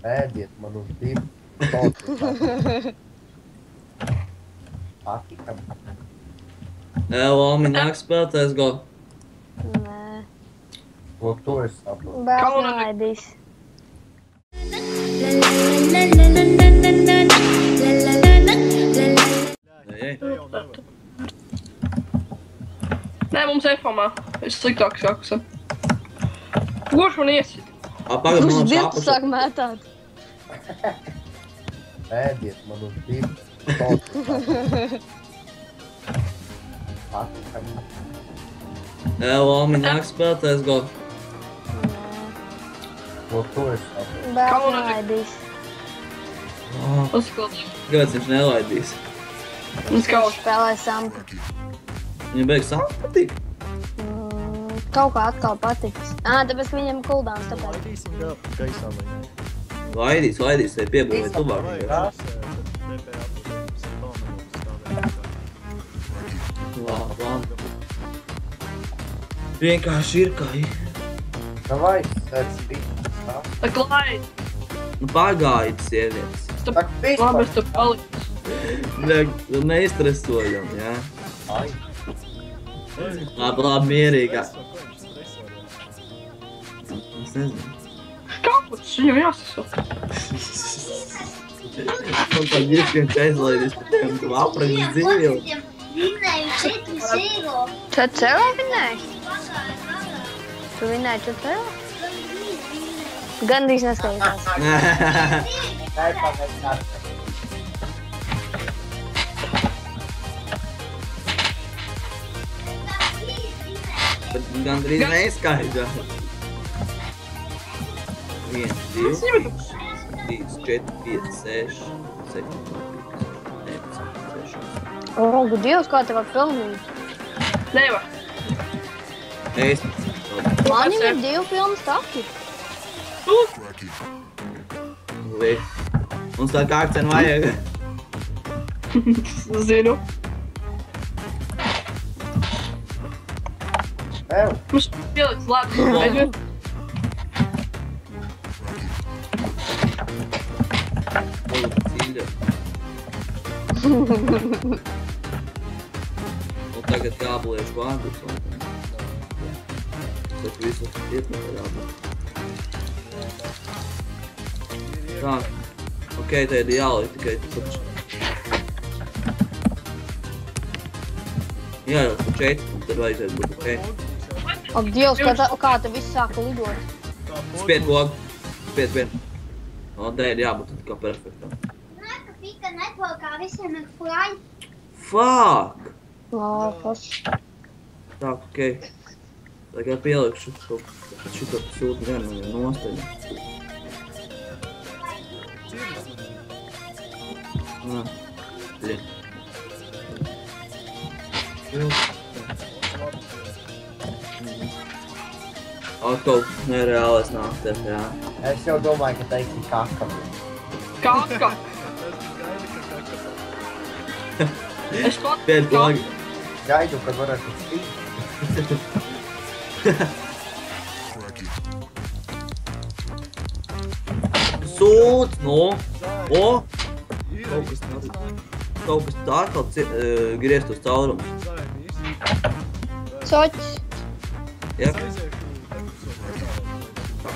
Ēdiet man uz divu tautu. Patikam. Lomi nāk spēlēties go. Nē. To to es saprotu. Bērns nelaidīs. Nē, mums F-amā. Es sliktāks jākusa. Kurš man iesit? Pagad, Kurš man dirtu šāpuši. sāk mētāt? Ēdiet man uz divu tautu. Patikam. Lomi nāk spēlēties go. To to es saprotu. Bērns nelaidīs. Uzskatīt. Kāpēc viņš nelaidīs? Mums kaut Spēlē sampu. Viņam beigas sāp patīk. Kaut kā atkal patiks. Tāpēc, ka viņam kuldāns tāpēc. Laidīsim gaisā vai ne? Laidīs, vai piebūvē tuvāk. Labi. Vienkārši ir kā ir. Davai, sēdz bija. tā klāj. Nu pagaidi, sievietes. Tak vispār. Labi, es tu paliku. Neizstresojam, jā. Ai. Labi, mierīgā. Es nezinu. Kāpēc viņam jāsasaka? Man tā ģišķiem aizlaidīs par tiem aprakst dzīvi. Vinnēju 4-0. 4-0 vinnēji? Tu vinnēji 4-0? Gandrīz neskaitās. Bet gandrīz neizskaidrās. 1, 2, 3, 4, 5, 6, 7, 8, 9, 10, 11. O, Dievs, kā tev var pelnīt? Nevar. Es. Man jau ir 2 pilni staki. Mums tā kā akcenu vajag. Zinu. Ev, Mums pieliks labi. Edvin. Cīļa. Un tagad jāblieš vārdus. Bet visu iet nevarētu. Tā. Ok, te ir jāliek tikai taču. Jā, jau 4, un tad vajadzētu būt ok. Ak, Dievs, kā te viss sāka lidot. Spied logu. Spied vien. O, te ir jābūt tad kā perfektam. Nāka pika netvalkā visiem ir klāj. Fuck! Ā, paš. Tā, ok. Tagad pielikšu šito sūtu vienu nostaļu. Bļi. Atkal nereālais nākties, jā. es jau domāju, ka teiksi kakam. Kaka. Es pat Pied logu. Gaidu, kad varētu spīt. Sūds, no! O! Kaut kas tā atkal griezt uz caurumu. Soķis. Jā,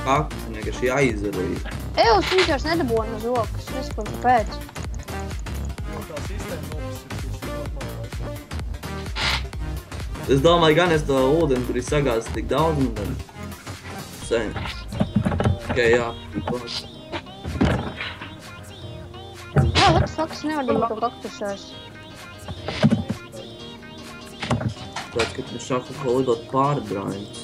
kā vienkārši jāizdarīja. Evs, viņš vairs nedabūna uz rokas. Nesaprotu, kāpēc. Es domāju, gan es to ūdeni, kur ir sagāzis tik daudz, un tad sen. Tikai jā, Jā, what the fuck, es nevaru dabūt to kaktusēs. tāds, ka viņš sāka kaut lidot pārbrāņus.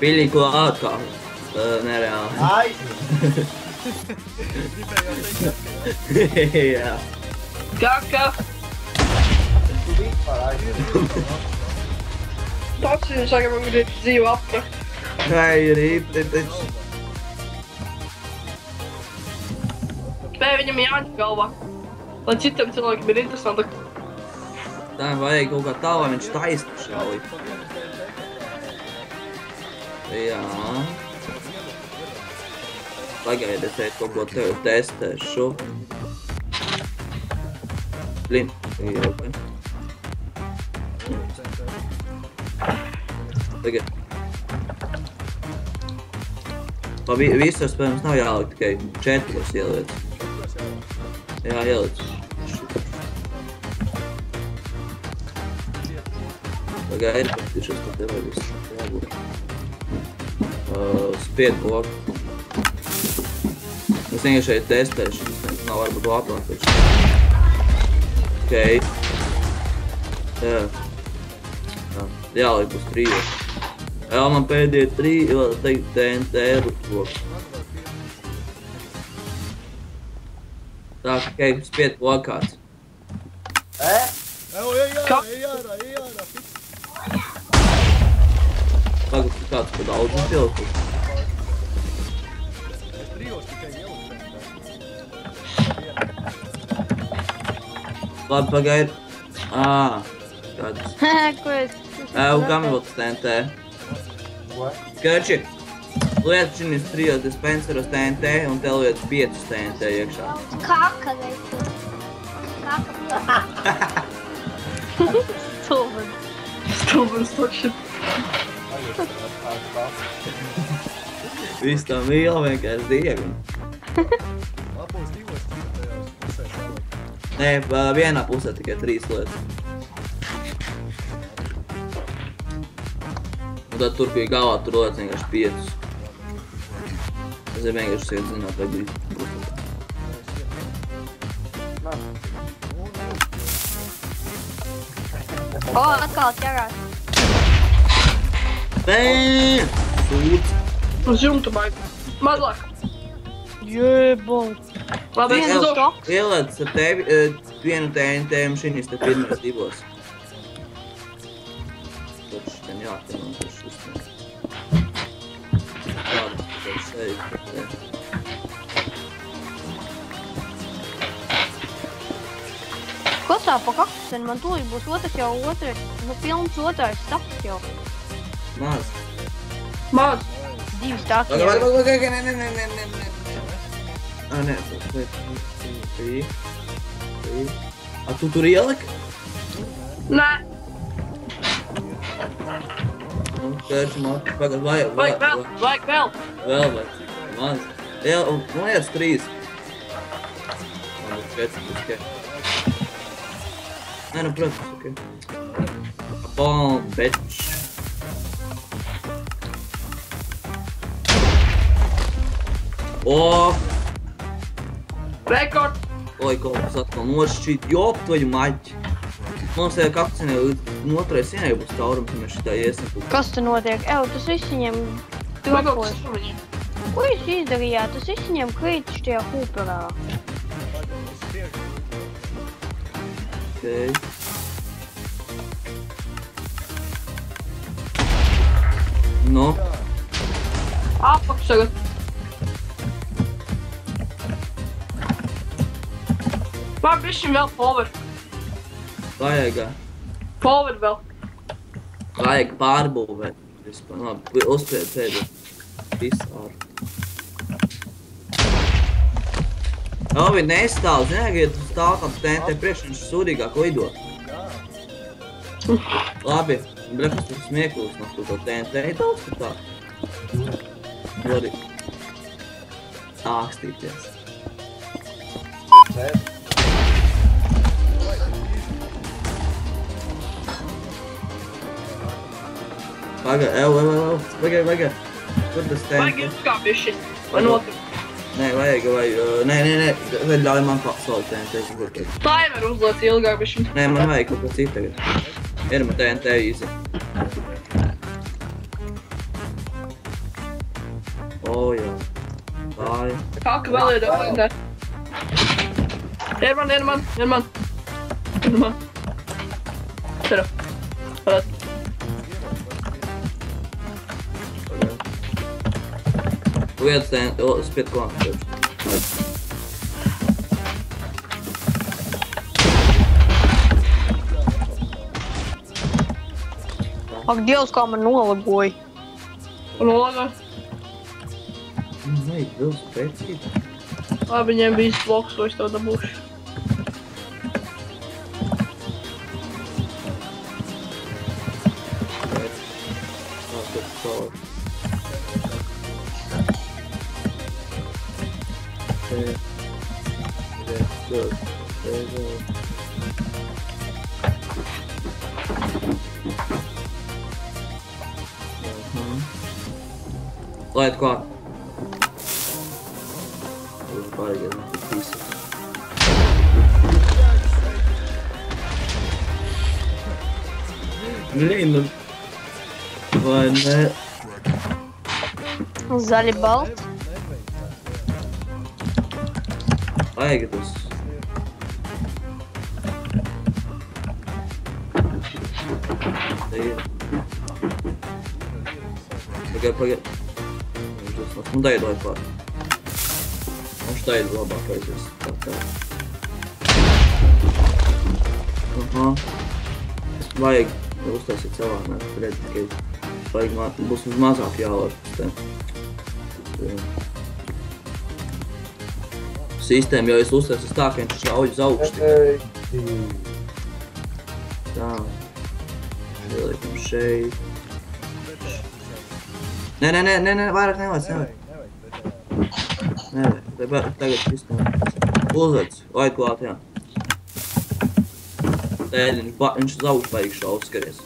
Piļīko atkal. Nereāli. Ai, Jā. kaka. tu vispār aizvien. Tāds viņam saka, man grib dzīvu aprakt. Ai, rīpti, taču. Nē, viņam jāņem galvā. Lai citam cilvēkiem ir interesanti. Tā vajag kaut kā tā, lai viņš taisnu šauj. Jā. Pagaidi, es šeit kaut ko testēšu. Blin, jauki. Tagad. Pa visos, protams, nav jāliek tikai 4 ieliec. Jā, ieliec. Pagaidi, patīšos, ka tev vajag visu jābūt. Spied bloku. Es vienkārši šeit testēšu, tas nav varbūt labāk. Okei. Jā. Jāliek uz 3. Jā, man pēdējie 3, vēl teikt TNT bloku. Tā, okei, spied blokāts. Evo, ej ārā. Pagad, kāds pa daudz pilku. Es 3 tikai ieliku. Labi, pagaidi. Kāds. Ko es? Kam vēl tas TNT? Ko? Skači, liet šinis 3 dispenseros TNT un te liet 5 TNT iekšā. Kaka veicu. Kaka. Stulbens taču. Viss tā mīl vienkārši dievi. Apos 2 tajās pusē šālāk. Nē, vienā pusē tikai 3 lietas. Un tad tur pie galā tur lietas vienkārši 5. Es vienkārši iet zināt, vai bija pusē. Atkal ķerās. Bēm! Sūds! Uz jumtu baigi. Mazāk. Jēbot. Labi, es došu. Ielēc ar tevi vienu TNT un šinis te pirmais 2. Taču ten jāatrenā, taču uzmanīt. Tāda, tad šeit. Klasā pa kaktuseni man tūlīt būs pilns otrais staps jau. Maz. Maz. 2 staki. Nē. Nē, tu tur ielika? Nē. Tērši mati, pagad, vajag Vajag vēl. Vēl vajag, maz. Jā, un lietas 3. Man būs 4, ok. Nē, nu, protams, ok. Bom, bitch. O! Rekord. Oi, kaut kas atkal nošķīt. Jop, tvoju maļķi. Mums jau kaktusenē līdz otrai sienai būs caurums, un mēs šitā iesim. Kas te notiek? Tas viss viņiem dropojas. Ko jūs izdarījāt? Tas viss viņiem krītiši tajā hūperā. Okei. No. Apakš tagad. Man bišķiņ vēl power. Vajag vēl. Vajag pārbūvēt. Vispār, labi, uzspried pēdē. Visāri. Labi, nestāv, zināt, ja tu stāv kāds TNT priekš, viņš sūdīgāk lido. Labi, brekas tur smieklūs, no tu to TNT daudz, ka tā. Tu arī ākstīties. Pagaid, vajag. Kur tas TNT? Vajag ilgāk bišķiņ. Vai notri? Nē, vajag, nē, ļauj man soli TNT, es gribu. Timer uzliec ilgāk bišķiņ. Nē, man vajag kaut ko citu tagad. Ir man TNT īsi. O, jā. Tā ir. Kaka vēl iedod TNT. Ir man. Tura. Pagad. Lietas TNT, spiet klāt. Ak, Dievs, kā man nolagoja. Un Oga. Vajag vilks pēcīt. Labi, viņiem bija bloks, ko es to dabūšu. Laid klāt. Uz baigi, visi. Blīn, vai ne? Zaļi balti. Vajag tas. Te ir. Pagaid. Nu dai dod klāt. Mums tā ir labākais. Aha. Vajag uztaisīt savādāk. Redz, tikai būs mazāk jālāk. Sistēma, jo es uztaisīju tā, ka viņš šauj uz augstu. Tā. Ieliekam šeit. Nē, vairāk nevajag. Nevajag, tagad viss uzvec, laid klāt, jā. Tēļ, viņš uz augstu baigi šaut, skaries.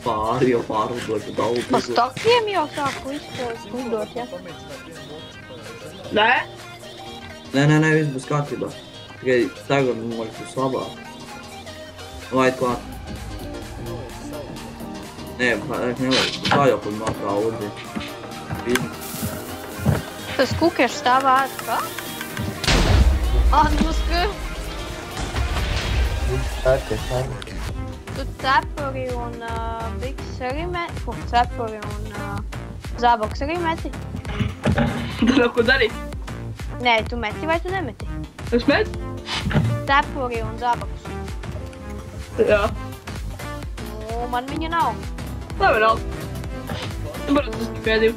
Jau pārlidot daudz. Pa stokiem jau sāku izlidot, ja? Nē? Nē, viss būs kārtībā. Tikai tagad mums būs labāk. Laid klāt. Nē, nevajag. Tā jau kur nāk kā ūdī. Tas kukers stāv ād, kā? Atmuska! Tu cepuri un biks arī meti? Cepuri un zābaks arī meti? Tu nav ko darīt? Nē, tu meti vai tu nemeti? Es metu? Cepuri un zābakus. Jā. Nu, man viņa nav. Labi, nav. Tu varētu tas tikai divi.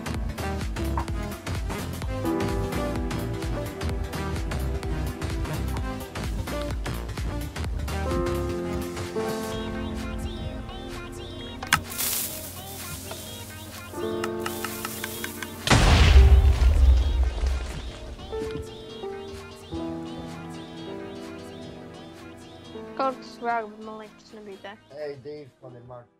Kaut kas vēl, bet man liekas, tas nebija tā. Ej, Dīvs, man ir marka.